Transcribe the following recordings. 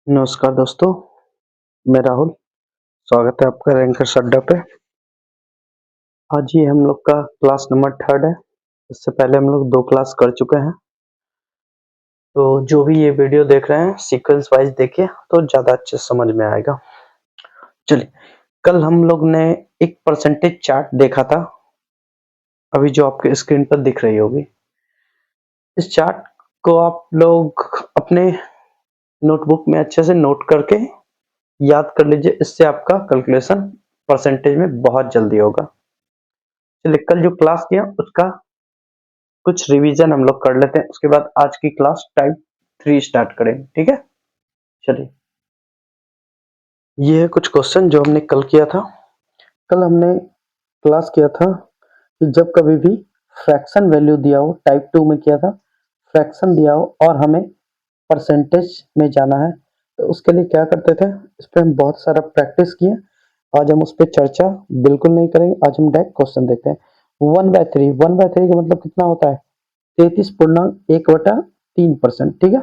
नमस्कार दोस्तों, मैं राहुल। स्वागत है आपका रैंकर अड्डा पे। आज ये हम लोग का क्लास नंबर 3 है। इससे पहले हम लोग 2 क्लास कर चुके हैं। तो जो भी ये वीडियो देख रहे हैं सीक्वेंस वाइज देखिए तो ज़्यादा अच्छे से समझ में आएगा। चलिए, कल हम लोग ने एक परसेंटेज चार्ट देखा था, अभी जो आपके स्क्रीन पर दिख रही होगी। इस चार्ट को आप लोग अपने नोटबुक में अच्छे से नोट करके याद कर लीजिए, इससे आपका कैलकुलेशन परसेंटेज में बहुत जल्दी होगा। चलिए, कल जो क्लास किया उसका कुछ रिवीजन हम लोग कर लेते हैं, उसके बाद आज की क्लास टाइप 3 स्टार्ट करेंगे। ठीक है, चलिए। ये है कुछ क्वेश्चन जो हमने कल किया था। कल हमने क्लास किया था कि जब कभी भी फ्रैक्शन वैल्यू दिया हो, टाइप 2 में किया था, फ्रैक्शन दिया हो और हमें परसेंटेज में जाना है तो उसके लिए क्या करते थे। इस पर हम बहुत सारा प्रैक्टिस किए। आज हम उस पर चर्चा बिल्कुल नहीं करेंगे। आज हम डायरेक्ट क्वेश्चन देखते हैं। 1/3 1/3 का मतलब कितना होता है? 33.1/3%। ठीक है,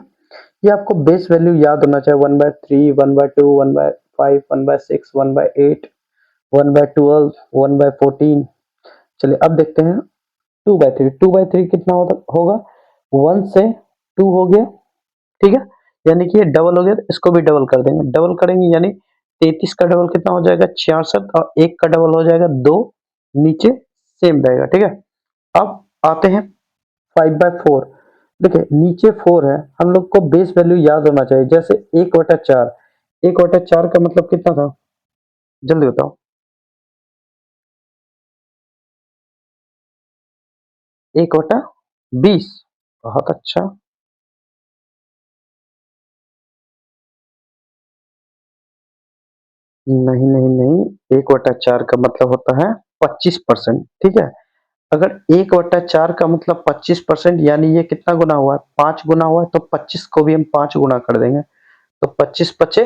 ये आपको बेस वैल्यू याद होना चाहिए। 1/3, 1/2, 1/5, 1/6, 1/8, 1/12, 1/14। चलिए अब देखते हैं 2/3। 2/3 कितना होगा? 1 से 2 हो गया। ठीक है, यानी कि ये डबल हो गया तो इसको भी डबल कर देंगे। डबल करेंगे यानी 33 का डबल कितना हो जाएगा? 66। और 1 का डबल हो जाएगा 2, नीचे सेम रहेगा। ठीक है, अब आते हैं 5/4। देखिए नीचे 4 है, हम लोग को बेस वैल्यू याद होना चाहिए। जैसे 1/4, 1/4 का मतलब कितना था? जल्दी बताओ। 1/20। बहुत अच्छा। नहीं नहीं नहीं, 1/4 का मतलब होता है 25%। ठीक है, अगर 1/4 का मतलब 25%, यानी ये कितना गुना हुआ है? 5 गुना हुआ है, तो 25 को भी हम 5 गुना कर देंगे तो 25 पचे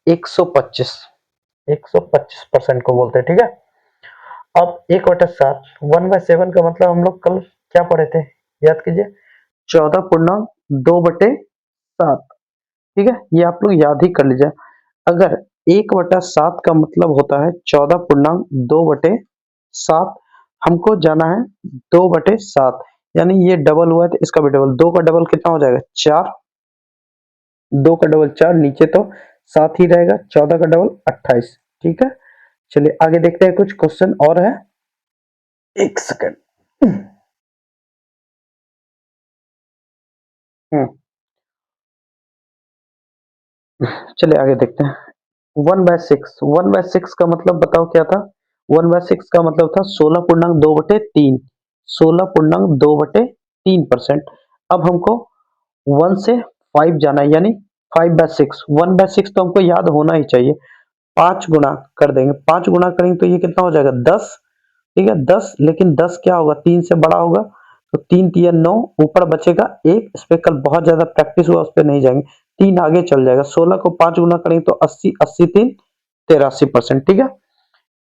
125। 125% को बोलते हैं। ठीक है, अब 1/7, 1/7 का मतलब हम लोग कल क्या पढ़े थे? याद कीजिए, 14.2/7। ठीक है, ये आप लोग याद ही कर लीजिए। अगर 1/7 का मतलब होता है 14.2/7, हमको जाना है 2/7, यानी ये डबल हुआ है तो इसका भी डबल। 2 का डबल कितना हो जाएगा? 4। 2 का डबल 4, नीचे तो 7 ही रहेगा। 14 का डबल 28। ठीक है, चलिए आगे देखते हैं। कुछ क्वेश्चन और है, एक सेकंड। हम्म, चलिए आगे देखते हैं। 1/6, 1/6 का मतलब बताओ क्या था? 1/6 का मतलब था 16.2/3। 16.2/3%। अब हमको 1 से 5 जाना है, यानी 5/6। 1/6 तो हमको याद होना ही चाहिए। 5 गुना कर देंगे, 5 गुना करेंगे तो ये कितना हो जाएगा? 10। ठीक है, 10। लेकिन 10 क्या होगा? 3 से बड़ा होगा तो 3 तिया 9, ऊपर बचेगा 1। इस पे कल बहुत ज्यादा प्रैक्टिस हुआ, उस पे नहीं जाएंगे। 3 आगे चल जाएगा। 16 को 5 गुना करेंगे तो 80, 80 3 83%। ठीक है,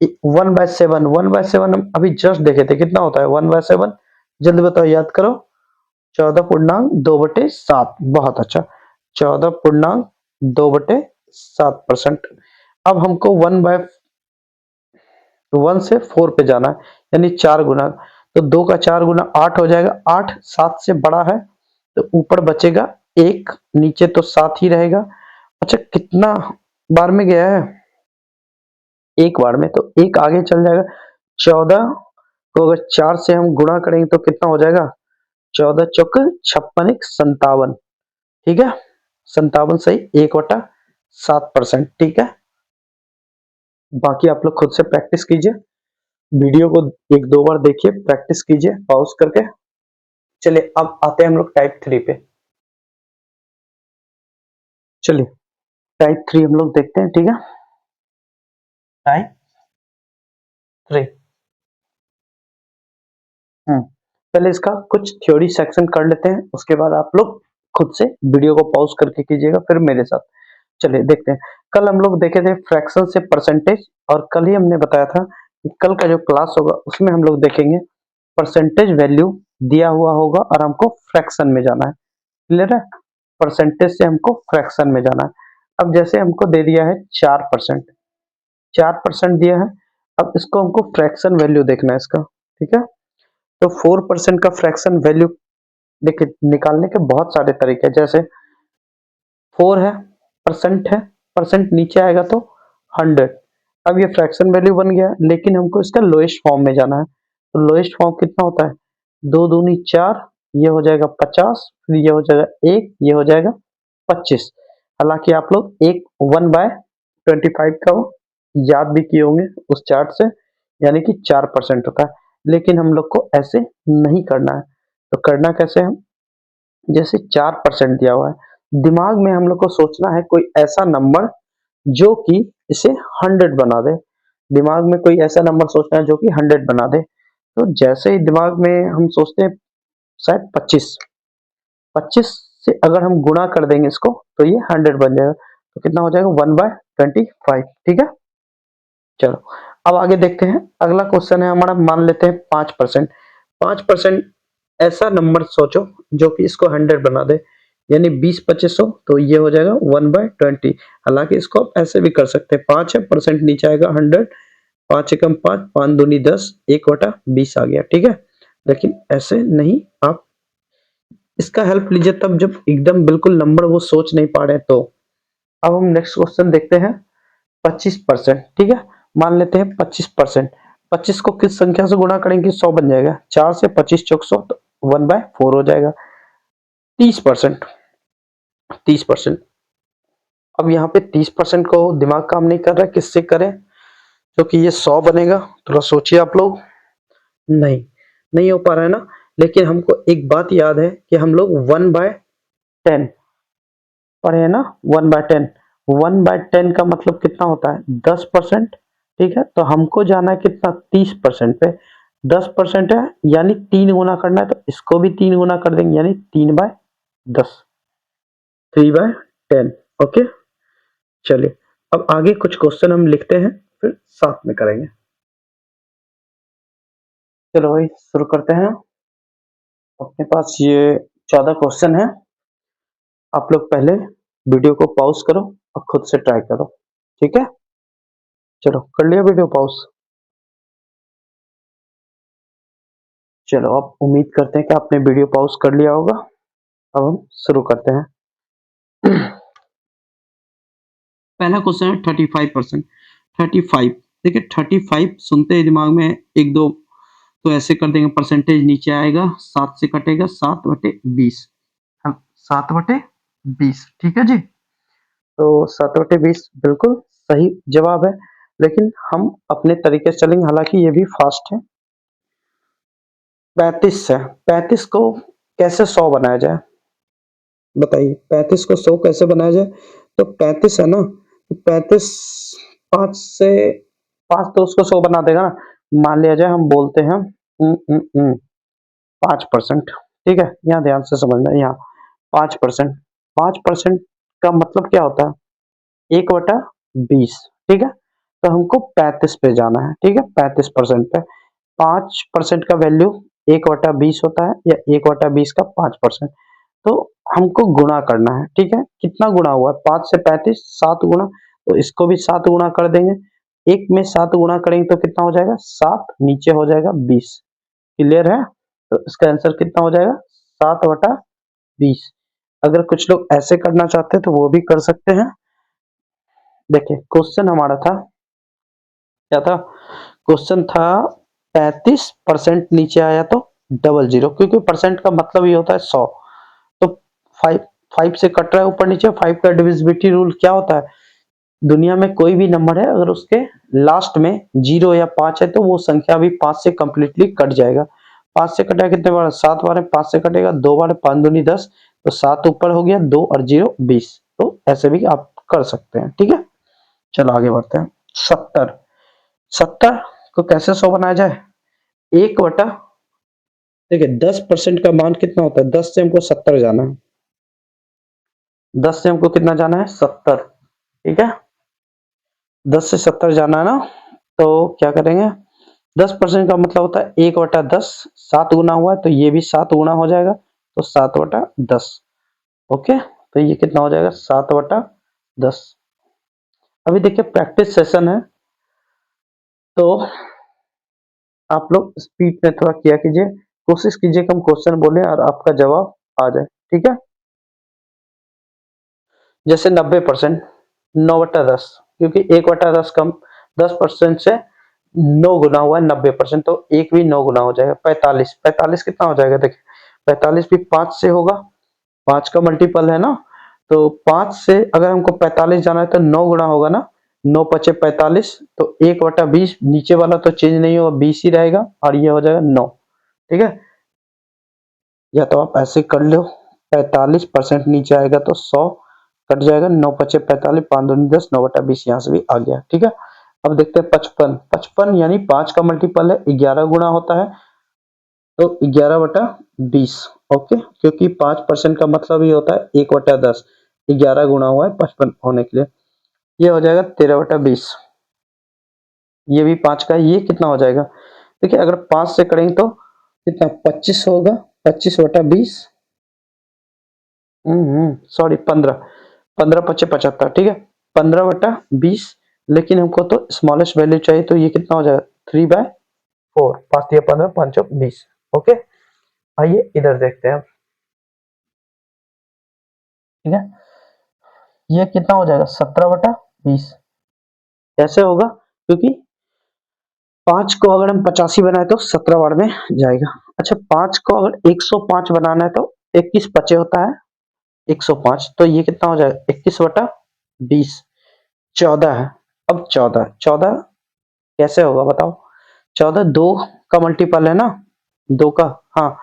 1/7, 1/7 हम अभी जस्ट देखे थे, कितना होता है 1/7? जल्दी बताओ, याद करो। 14.2/7। बहुत अच्छा, 14.2/7%। अब हमको 1 से 4 पे जाना है, यानी 4 गुना। तो 2 का 4 गुना 8 हो जाएगा। 8 7 से बड़ा है तो ऊपर बचेगा 1, नीचे तो 7 ही रहेगा। अच्छा, कितना बार में गया है? एक बार में, तो एक आगे चल जाएगा। 14 को अगर 4 से हम गुणा करेंगे तो कितना हो जाएगा? 14 चौक 56, 1 57। ठीक है, 57 सही 1/7%। ठीक है, बाकी आप लोग खुद से प्रैक्टिस कीजिए। वीडियो को 1-2 बार देखिए, प्रैक्टिस कीजिए पॉज करके। चलिए अब आते हैं हम लोग टाइप 3 पे। चलिए टाइप 3 हम लोग देखते हैं। ठीक है, टाइप 3। पहले इसका कुछ थ्योरी सेक्शन कर लेते हैं, उसके बाद आप लोग खुद से वीडियो को पॉज करके कीजिएगा, फिर मेरे साथ। चलिए देखते हैं। कल हम लोग देखे थे फ्रैक्शन से परसेंटेज, और कल ही हमने बताया था कि कल का जो क्लास होगा उसमें हम लोग देखेंगे परसेंटेज वैल्यू दिया हुआ होगा और हमको फ्रैक्शन में जाना है। क्लियर है? परसेंटेज से हमको फ्रैक्शन में जाना है। अब जैसे हमको दे दिया है 4%, 4% दिया है। अब इसको हमको फ्रैक्शन वैल्यू देखना है इसका, ठीक है। तो 4% का फ्रैक्शन वैल्यू देखिए निकालने के बहुत सारे तरीके हैं। जैसे 4 है, परसेंट नीचे आएगा तो 100। अब ये फ्रैक्शन वैल्यू बन गया, लेकिन हमको इसका लोएस्ट फॉर्म में जाना है। तो लोएस्ट फॉर्म कितना होता है, 2 दूनी 4, ये हो जाएगा 50, फिर ये हो जाएगा 1, ये हो जाएगा 25। हालांकि आप लोग एक 1/25 का याद भी किए होंगे उस चार्ट से, यानी कि 4% होता है। लेकिन हम लोग को ऐसे नहीं करना है। तो करना कैसे है, जैसे 4% दिया हुआ है, दिमाग में हम लोग को सोचना है कोई ऐसा नंबर जो कि इसे 100 बना दे। दिमाग में कोई ऐसा नंबर सोचना है जो कि 100 बना दे। तो जैसे ही दिमाग में हम सोचते हैं शायद 25, 25 से अगर हम गुणा कर देंगे इसको तो ये 100 बन जाएगा। तो कितना हो जाएगा, 1/25। ठीक है, चलो अब आगे देखते हैं। अगला क्वेश्चन है हमारा, मान लेते हैं 5%। 5% ऐसा नंबर सोचो जो कि इसको 100 बना दे, यानी 20/2500, तो ये हो जाएगा 1/20। हालांकि इसको आप ऐसे भी कर सकते हैं, 5 है, परसेंट नीचे आएगा 100, 5 एकम 5, 5 दूनी 10, 1/20 आ गया, ठीक है। लेकिन ऐसे नहीं, आप इसका हेल्प लीजिए तब जब एकदम बिल्कुल नंबर वो सोच नहीं पा रहे। तो अब हम नेक्स्ट क्वेश्चन देखते हैं, 25%, ठीक है। मान लेते हैं 25%। 25 को किस संख्या से गुणा करेंगे, 100 बन जाएगा, 4 से 25 चौक 100, तो 1/4 हो जाएगा। 30%, 30%। अब यहाँ पे 30% को दिमाग काम नहीं कर रहा है, किससे करें, क्योंकि ये 100 बनेगा। थोड़ा सोचिए आप लोग, नहीं नहीं हो पा रहा है ना। लेकिन हमको एक बात याद है कि हम लोग 1/10 पढ़े है ना, 1/10। 1/10 का मतलब कितना होता है, 10%, ठीक है। तो हमको जाना है कितना, 30% पे। 10% है यानी 3 गुना करना है, तो इसको भी 3 गुना कर देंगे, यानी 3/10, 3/10। ओके, चलिए अब आगे कुछ क्वेश्चन हम लिखते हैं, फिर साथ में करेंगे। चलो भाई शुरू करते हैं। अपने पास ये 14 क्वेश्चन है। आप लोग पहले वीडियो को पॉज करो और खुद से ट्राई करो, ठीक है। चलो कर लिया वीडियो पॉज। चलो अब उम्मीद करते हैं कि आपने वीडियो पॉज कर लिया होगा। अब हम शुरू करते हैं। पहला क्वेश्चन है 35%। 35, देखिए 35 सुनते ही दिमाग में एक दो तो ऐसे कर देंगे, परसेंटेज नीचे आएगा, 7 से कटेगा, 7/20। हम 7/20, ठीक है जी। तो 7/20 बिल्कुल सही जवाब है, लेकिन हम अपने तरीके से चलेंगे, हालांकि ये भी फास्ट है। 35 है, 35 को कैसे 100 बनाया जाए, बताइए। 35 को 100 कैसे बनाया जाए, तो 35 है ना, तो 35 5 से 5 तो उसको 100 बना देगा ना। मान लिया जाए हम बोलते हैं 5%, ठीक है। यहाँ ध्यान से समझना, यहाँ 5%, 5% का मतलब क्या होता है, 1/20, ठीक है। तो हमको 35 पे जाना है, ठीक है, 35% पे। 5% का वैल्यू 1/20 होता है, या 1/20 का 5%। तो हमको गुणा करना है, ठीक है। कितना गुणा हुआ है, 5 से 35, 7 गुणा, तो इसको भी 7 गुणा कर देंगे। एक में 7 गुणा करेंगे तो कितना हो जाएगा, 7 नीचे हो जाएगा 20। क्लियर है, तो इसका आंसर कितना हो जाएगा, 7/20। अगर कुछ लोग ऐसे करना चाहते हैं तो वो भी कर सकते हैं। देखिए क्वेश्चन हमारा था, क्या था, क्वेश्चन था 35% नीचे आया तो डबल जीरो, क्योंकि परसेंट का मतलब ये होता है 100। तो 5 5 से कट रहा है ऊपर नीचे। 5 का डिविजिबिलिटी रूल क्या होता है, दुनिया में कोई भी नंबर है अगर उसके लास्ट में 0 या 5 है तो वो संख्या भी 5 से कंप्लीटली कट जाएगा। 5 से कटा कितने बार, 7 बार है, 5 से कटेगा 2 बार, 5 दूनी 10, तो 7 ऊपर हो गया, 2 और 0 20। तो ऐसे भी आप कर सकते हैं, ठीक है। चलो आगे बढ़ते हैं। 70, 70 को कैसे 100 बनाया जाए, 1 देखिए 10% का मान कितना होता है, 10 से हमको 70 जाना है, 10 से हमको कितना जाना है, 70, ठीक है। 10 से 70 जाना है ना, तो क्या करेंगे, 10% का मतलब होता है 1/10, 7 गुना हुआ है तो ये भी 7 गुना हो जाएगा, तो 7/10। ओके, तो ये कितना हो जाएगा, 7/10। अभी देखिए प्रैक्टिस सेशन है, तो आप लोग स्पीड में थोड़ा किया कीजिए, कोशिश कीजिए कि हम क्वेश्चन बोलें और आपका जवाब आ जाए, ठीक है। जैसे 90%, 9/10, क्योंकि 1/10 कम 10% से 9 गुना हुआ है 90%, तो एक भी 9 गुना हो जाएगा। 45, 45 कितना हो जाएगा देखिए, 45 भी 5 से होगा, 5 का मल्टीपल है ना, तो 5 से अगर हमको 45 जाना है तो 9 गुना होगा ना, 9 पचे 45, तो 1/20, नीचे वाला तो चेंज नहीं होगा, 20 ही रहेगा और ये हो जाएगा 9, ठीक है। या तो आप ऐसे कर लो, 45% नीचे आएगा तो 100 कट जाएगा, 9 पचे 45, 5 दूनी 10, 9/20 यहाँ से भी आ गया, ठीक है। अब देखते हैं 55, 55 यानी 5 का मल्टीपल है, 11 गुना होता है, तो 11/20, ओके, क्योंकि 5% का मतलब ये होता है 1/10, 11 गुना हुआ है 55 होने के लिए, ये हो जाएगा 13/20। ये भी 5 का है, ये कितना हो जाएगा देखिए, अगर 5 से करेंगे तो कितना 25 होगा, 25/20, सॉरी 15, 15 पचे 75, ठीक है, 15/20, लेकिन हमको तो स्मॉलेस्ट वैल्यू चाहिए, तो ये कितना हो जाएगा 3/4, 5 या 15, 5 20, ओके। आइए इधर देखते हैं, ठीक है, ये कितना हो जाएगा 17/20, कैसे होगा, क्योंकि 5 को अगर हम 85 बनाए तो 17 बार में जाएगा। अच्छा, 5 को अगर 105 बनाना है तो 21 पचे होता है 105, तो ये कितना हो जाएगा 21/20, 14 है। अब 14, 14 कैसे होगा बताओ, 14 2 का मल्टीपल है ना, 2 का, हाँ,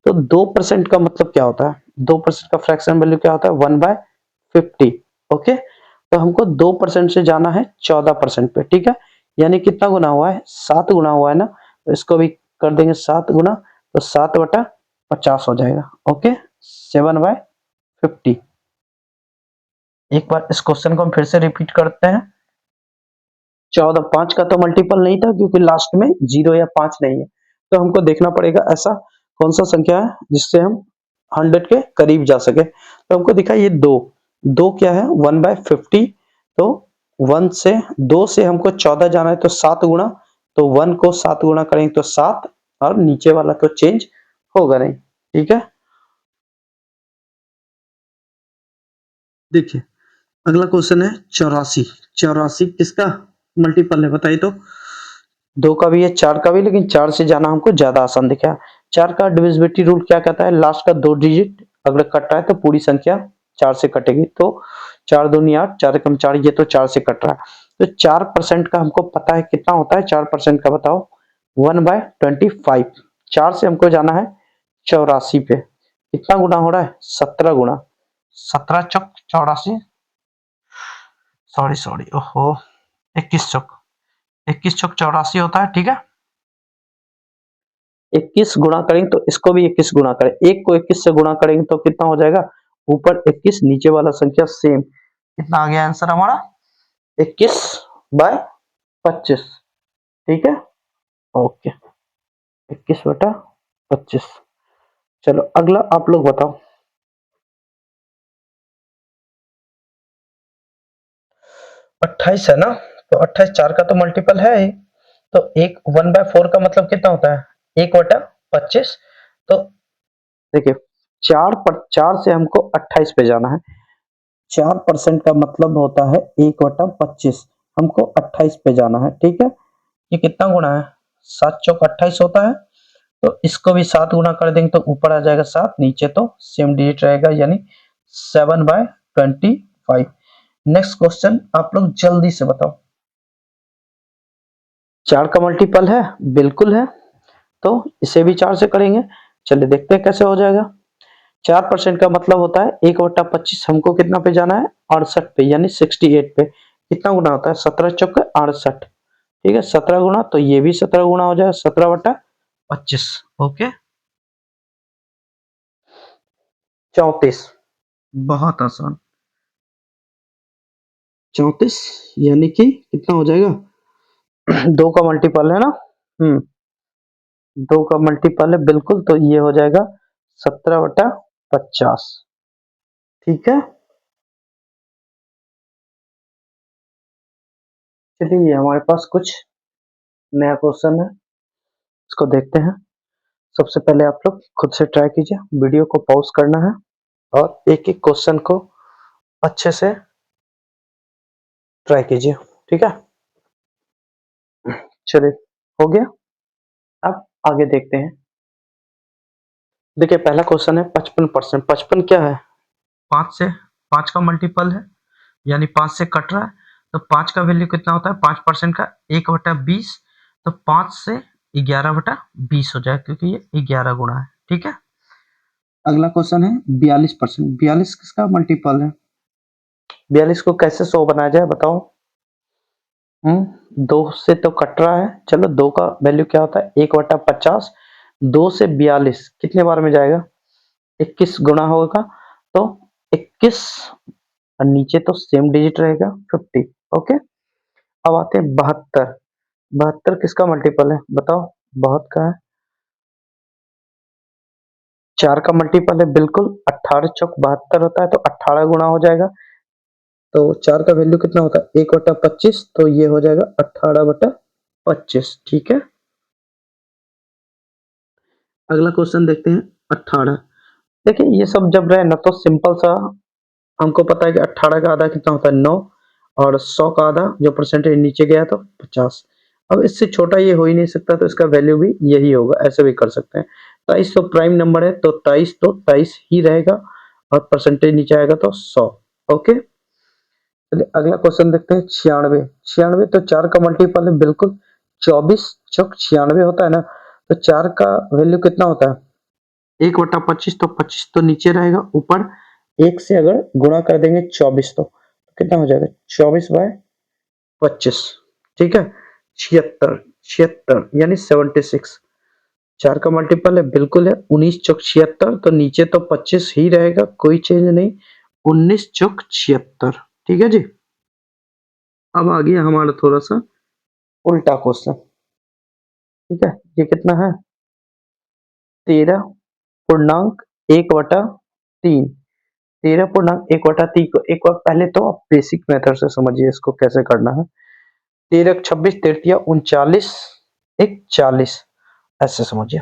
तो 2% का मतलब क्या होता है, 2% का फ्रैक्शन वैल्यू क्या होता है 1/50, ओके। तो हमको 2% से जाना है 14% पे, ठीक है, यानी कितना गुना हुआ है 7 गुना हुआ है ना, तो इसको भी कर देंगे 7 गुना, तो 7/50 हो जाएगा, ओके, 7/50। एक बार इस क्वेश्चन को हम फिर से रिपीट करते हैं, 14, 5 का तो मल्टीपल नहीं था क्योंकि लास्ट में 0 या 5 नहीं है, तो हमको देखना पड़ेगा ऐसा कौन सा संख्या है जिससे हम 100 के करीब जा सके, तो हमको दिखा ये 2, 2 क्या है 1/50, तो 1 से 2 से हमको 14 जाना है तो 7 गुना, तो 1 को 7 गुना करेंगे तो 7, और नीचे वाला तो चेंज होगा नहीं, ठीक है। देखिए अगला क्वेश्चन है 84, 84 किसका मल्टीपल है बताइए तो, 2 का भी है 4 का भी, लेकिन 4 से जाना हमको ज्यादा आसान दिखा। 4 का डिविजिबिलिटी रूल क्या कहता है, लास्ट का 2 डिजिट अगर कट रहा है तो पूरी संख्या 4 से कटेगी, तो 4 दूनी 8, 4 एकम 4, ये तो 4 से कट रहा है, तो 4% का हमको पता है कितना होता है, 4% का बताओ 1/25, 4 से हमको जाना है 84 पे, कितना गुना हो रहा है 17 गुना, 17 चौक 84, सॉरी सॉरी ओहो, 21 चौक, 21 चौक 84 होता है, ठीक है। 21 गुणा करेंगे तो इसको भी 21 गुणा करें, एक को 21 से गुणा करेंगे तो कितना हो जाएगा, ऊपर 21 नीचे वाला संख्या सेम, कितना आ गया आंसर हमारा 21/25, ठीक है, ओके, 21/25। चलो अगला आप लोग बताओ, 28 है ना, तो 28 4 का तो मल्टीपल है ही, तो एक 1/4 का मतलब कितना होता है 1/25, तो देखिए 4 से हमको 28 पे जाना है, 4% का मतलब होता है 1/25, हमको 28 पे जाना है, ठीक है। ये कितना गुना है 7 चौक 28 होता है, तो इसको भी 7 गुना कर देंगे तो ऊपर आ जाएगा 7, नीचे तो सेम डिजिट रहेगा, यानी 7/25। नेक्स्ट क्वेश्चन आप लोग जल्दी से बताओ, 4 का मल्टीपल है, बिल्कुल है, तो इसे भी 4 से करेंगे, चलिए देखते हैं कैसे हो जाएगा। 4% का मतलब होता है 1/25, हमको कितना पे जाना है 68 पे, यानी 68 पे, कितना गुना होता है 17 चौक 68, ठीक है, 17 गुना, तो ये भी 17 गुना हो जाएगा 17/25, ओके। 34, बहुत आसान, 34 यानी कि कितना हो जाएगा 2 का मल्टीपल है ना, 2 का मल्टीपल है बिल्कुल, तो ये हो जाएगा 17/50, ठीक है। चलिए हमारे पास कुछ नया क्वेश्चन है, इसको देखते हैं। सबसे पहले आप लोग खुद से ट्राई कीजिए, वीडियो को पॉज करना है और एक एक क्वेश्चन को अच्छे से ट्राई कीजिए, ठीक है। चलिए, हो गया। अब आगे देखते हैं। देखिए पहला क्वेश्चन है 55%। 55 क्या है? 5 से 5 का मल्टीपल है, यानी 5 से कट रहा है, तो 5 का वैल्यू कितना होता है? 5% का 1/20, तो 5 से 11/20 हो जाए, क्योंकि ये 11 गुणा है, ठीक है। अगला क्वेश्चन है 42%। 42 किसका मल्टीपल है? 42 को कैसे 100 बनाया जाए बताओ? 2 से तो कट रहा है, चलो 2 का वैल्यू क्या होता है? 1/50। 2 से 42 कितने बार में जाएगा? 21 गुणा होगा, तो 21 और नीचे तो सेम डिजिट रहेगा 50। ओके, अब आते हैं 72। 72 किसका मल्टीपल है बताओ? बहुत का है, 4 का मल्टीपल है, बिल्कुल। 18 चौक 72 होता है, तो 18 गुणा हो जाएगा, तो 4 का वैल्यू कितना होता है? 1/25, तो ये हो जाएगा 18/25, ठीक है। अगला क्वेश्चन देखते हैं 18। देखिए ये सब जब रहे ना तो सिंपल सा, हमको पता है कि 18 का आधा कितना होता है? 9, और 100 का आधा जो परसेंटेज नीचे गया तो 50। अब इससे छोटा ये हो ही नहीं सकता, तो इसका वैल्यू भी यही होगा, ऐसे भी कर सकते हैं। 23 तो प्राइम नंबर है, तो 23 ही रहेगा, और परसेंटेज नीचे आएगा तो 100। ओके, चलिए अगला क्वेश्चन देखते हैं 96। 96 तो 4 का मल्टीपल है, बिल्कुल। 24 चौक 96 होता है ना, तो 4 का वैल्यू कितना होता है? 1/25, तो 25 तो नीचे रहेगा, ऊपर 1 से अगर गुणा कर देंगे 24, तो कितना हो जाएगा? 24/25, ठीक है। 76, 76 यानी 76। 4 का मल्टीपल है, बिल्कुल है। 19 चौक 76, तो नीचे तो 25 ही रहेगा, कोई चेंज नहीं। 19 चौक 76, ठीक है जी। अब आ गया हमारा थोड़ा सा उल्टा क्वेश्चन, ठीक है। ये कितना है? 13.1/3। 13.1/3 को एक बार पहले तो आप बेसिक मेथड से समझिए इसको कैसे करना है। 13 26 तृतीया 39, एक 40, ऐसे समझिए।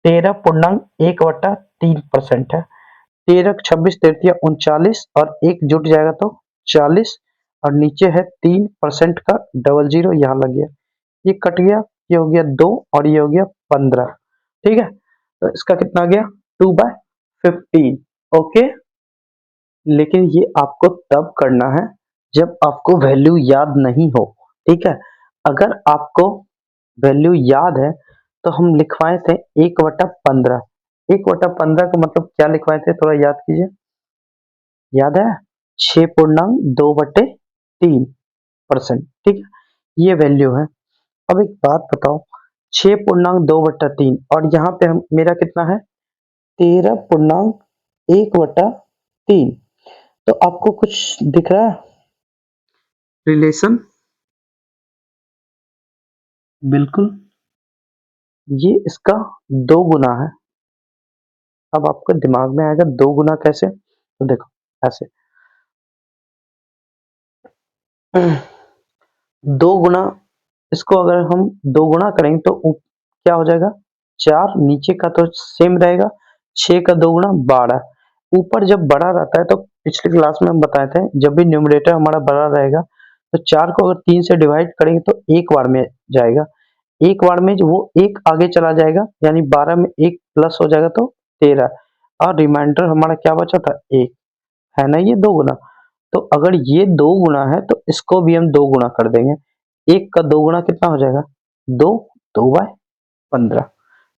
13.1/3% है। 13 26 तृतीया 39, और एक जुट जाएगा तो 40, और नीचे है 3% का डबल जीरो यहाँ लग गया, ये कट गया, ये हो गया 2, और ये हो गया 15, ठीक है। तो इसका कितना आ गया? 2/15। ओके, लेकिन ये आपको तब करना है जब आपको वैल्यू याद नहीं हो, ठीक है। अगर आपको वैल्यू याद है तो हम लिखवाए थे 1/15। 1/15 का मतलब क्या लिखवाए थे? थोड़ा याद कीजिए, याद है? 6.2/3%, ठीक है, ये वैल्यू है। अब एक बात बताओ, 6.2/3 और यहाँ पे हम मेरा कितना है? 13.1/3। तो आपको कुछ दिख रहा है रिलेशन? बिल्कुल, ये इसका 2 गुना है। अब आपको दिमाग में आएगा 2 गुना कैसे? तो देखो ऐसे, 2 गुना, इसको अगर हम 2 गुना करेंगे तो क्या हो जाएगा? 4, नीचे का तो सेम रहेगा, 6 का 2 गुना 12। ऊपर जब बड़ा रहता है तो पिछली क्लास में हम बताए थे, जब भी न्यूमरेटर हमारा बड़ा रहेगा तो 4 को अगर 3 से डिवाइड करेंगे तो एक बार में जाएगा, एक बार में जो वो एक आगे चला जाएगा, यानी 12 में एक प्लस हो जाएगा तो 13, और रिमाइंडर हमारा क्या बचा था? 1, है ना, ये 2 गुना। तो अगर ये 2 गुना है तो इसको भी हम 2 गुना कर देंगे। 1 का 2 गुना कितना हो जाएगा? 2, 2/15,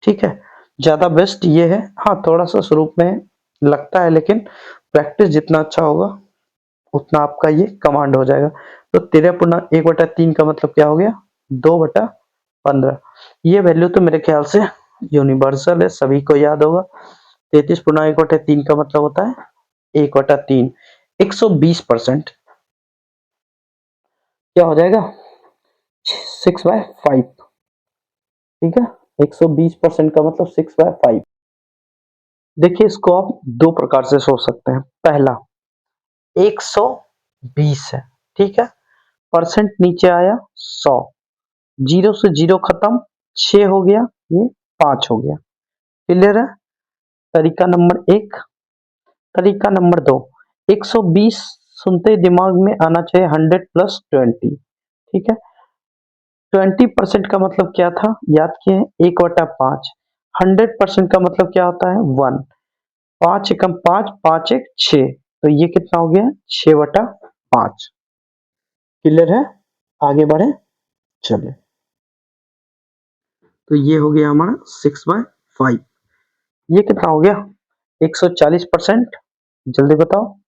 ठीक है। ज़्यादा बेस्ट ये है, हाँ थोड़ा-सा शुरू में लगता है, लेकिन प्रैक्टिस जितना अच्छा होगा उतना आपका ये कमांड हो जाएगा। तो 13.1/3 का मतलब क्या हो गया? 2/15। ये वैल्यू तो मेरे ख्याल से यूनिवर्सल है, सभी को याद होगा। 33.1/3 का मतलब होता है 1/3, 120%। क्या हो जाएगा? 6/5, ठीक है। 120% का मतलब 6/5। देखिए इसको आप दो प्रकार से सोच सकते हैं। पहला, 120 है, ठीक है, परसेंट नीचे आया 100, 0 से 0 खत्म, 6 हो गया, ये 5 हो गया। क्लियर है? तरीका नंबर 1। तरीका नंबर 2, 120 सुनते ही दिमाग में आना चाहिए 100 प्लस 20। ठीक है, 20% का मतलब क्या था, याद किए, 1/5। 100% का मतलब क्या होता है, 1। 5 एकम 5, 5 एक 6, तो ये कितना हो गया, 6/5। क्लियर है? आगे बढ़े, चलिए। तो ये हो गया हमारा 6/5। ये कितना हो गया, 140%। जल्दी बताओ,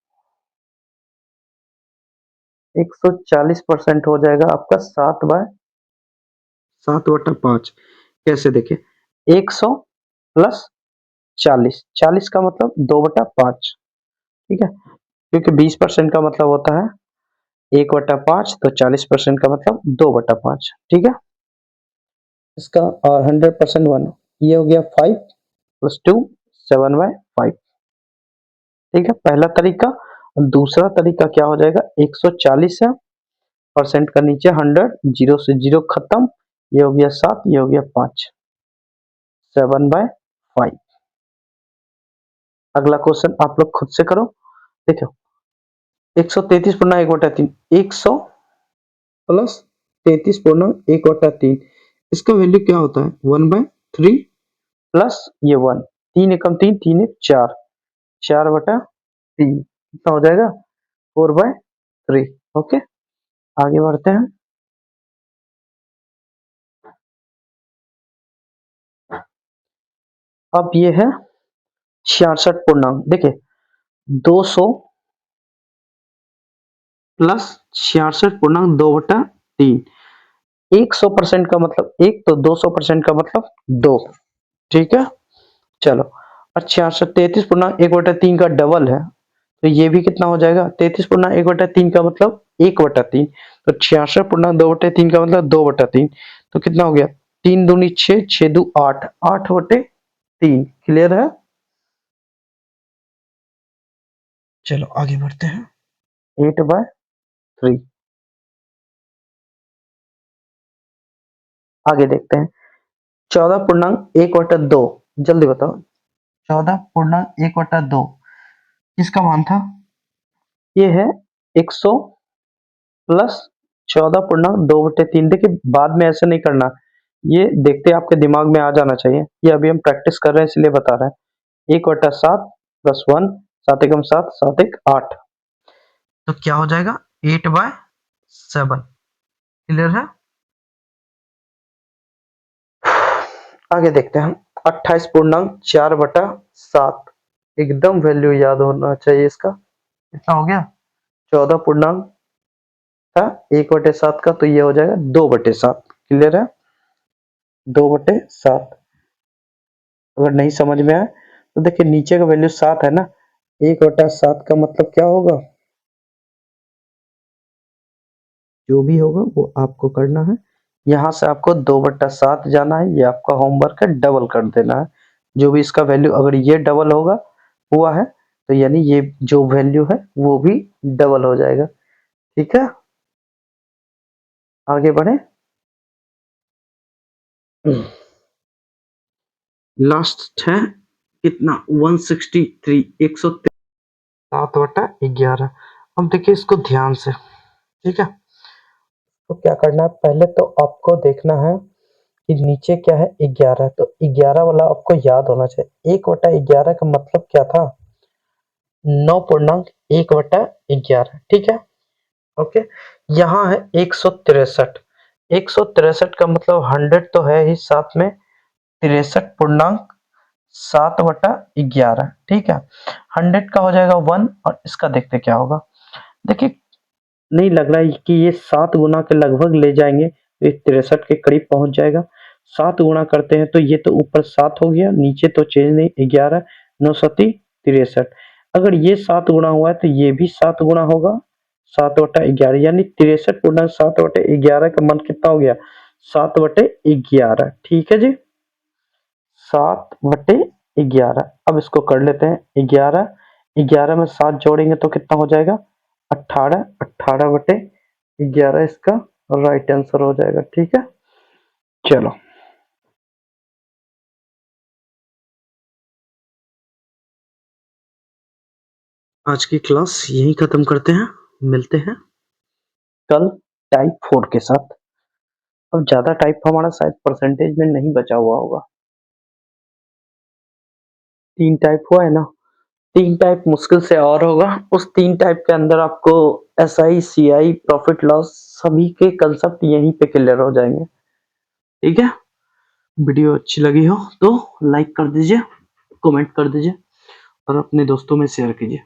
140% हो जाएगा आपका 7/5। कैसे देखे, 100 प्लस 40, 40 का मतलब 2/5। ठीक है, क्योंकि 20% का मतलब होता है 1/5, तो 40% का मतलब 2/5। ठीक है, इसका और 100% 1, ये हो गया 5 प्लस 2, 7/5। ठीक है, पहला तरीका। दूसरा तरीका क्या हो जाएगा, 140 है, परसेंट का नीचे 100, 0 से 0 खत्म, ये हो गया 7, ये हो गया 5, 7/5। अगला क्वेश्चन आप लोग खुद से करो, देखो। 133 पूर्णा 1/3, 100 प्लस 33 पूर्णा 1/3, इसका वैल्यू क्या होता है, 1/3 प्लस ये 1, 3 एकम 3, 3 एक 4, 4/3, कितना हो जाएगा, 4/3। ओके, आगे बढ़ते हैं। अब ये है 66 पूर्णांक, देखिए 200 प्लस 66 पूर्णांक 2/3, 100% का मतलब 1, तो 200% का मतलब 2। ठीक है, चलो। और 66, 33 पूर्णांक 1/3 का डबल है, तो ये भी कितना हो जाएगा, 33 पूर्णांक 1/3 का मतलब 1/3, तो 66 पूर्णांक 2/3 का मतलब 2/3, तो कितना हो गया, 3 दूनी 6, 6 दू 8, 8/3। क्लियर है? चलो आगे बढ़ते हैं, 8/3। आगे देखते हैं, 14.1/2, जल्दी बताओ। 14.1/2 किसका मान था, ये है 100 प्लस 14.2/3। देखिए बाद में ऐसे नहीं करना, ये देखते आपके दिमाग में आ जाना चाहिए, ये अभी हम प्रैक्टिस कर रहे हैं इसलिए बता रहे हैं। 1/7 प्लस 1, 7 एकम 7, 7 एक 8, तो क्या हो जाएगा, 8/7। क्लियर है? आगे देखते हैं हम, 28.4/7, एकदम वैल्यू याद होना चाहिए इसका, कितना हो गया, 14 पूर्णांक था 1/7 का, तो ये हो जाएगा 2/7। क्लियर है? 2/7। अगर नहीं समझ में आए तो देखिए नीचे का वैल्यू 7 है ना, 1/7 का मतलब क्या होगा, जो भी होगा वो आपको करना है। यहाँ से आपको 2/7 जाना है, ये आपका होमवर्क है, डबल कर देना है। जो भी इसका वैल्यू, अगर ये डबल होगा हुआ है, तो यानी ये जो वैल्यू है वो भी डबल हो जाएगा। ठीक है, आगे बढ़े। लास्ट है कितना, 163, 107/11। अब देखिए इसको ध्यान से। ठीक है, तो क्या करना है, पहले तो आपको देखना है कि नीचे क्या है, 11, तो 11 वाला आपको याद होना चाहिए। 1/11 का मतलब क्या था, 9.1/11। ठीक है, ओके। यहाँ है 163, 163 का मतलब 100 तो है ही, साथ में 63.7/11। ठीक है, 100 का हो जाएगा 1, और इसका देखते क्या होगा। देखिए नहीं लग रहा है कि ये 7 गुना के लगभग ले जाएंगे, तो ये 63 के करीब पहुंच जाएगा। 7 गुना करते हैं तो ये तो ऊपर 7 हो गया, नीचे तो चेंज नहीं, 11, 9 63। अगर ये 7 गुना हुआ है तो ये भी 7 गुना होगा, 7/11, यानी 63.7/11 का मान कितना हो गया, 7/11। ठीक है जी, 7/11। अब इसको कर लेते हैं, 11, 11 में 7 जोड़ेंगे तो कितना हो जाएगा, 18, 18/11, 11 इसका राइट आंसर हो जाएगा। ठीक है, चलो आज की क्लास यहीं खत्म करते हैं, मिलते हैं कल टाइप 4 के साथ। अब ज्यादा टाइप हमारा शायद परसेंटेज में नहीं बचा हुआ होगा। 3 टाइप हुआ है ना, 3 टाइप मुश्किल से और होगा। उस 3 टाइप के अंदर आपको एसआई, सीआई, प्रॉफिट लॉस सभी के कंसेप्ट यहीं पे क्लियर हो जाएंगे। ठीक है, वीडियो अच्छी लगी हो तो लाइक कर दीजिए, कमेंट कर दीजिए और अपने दोस्तों में शेयर कीजिए।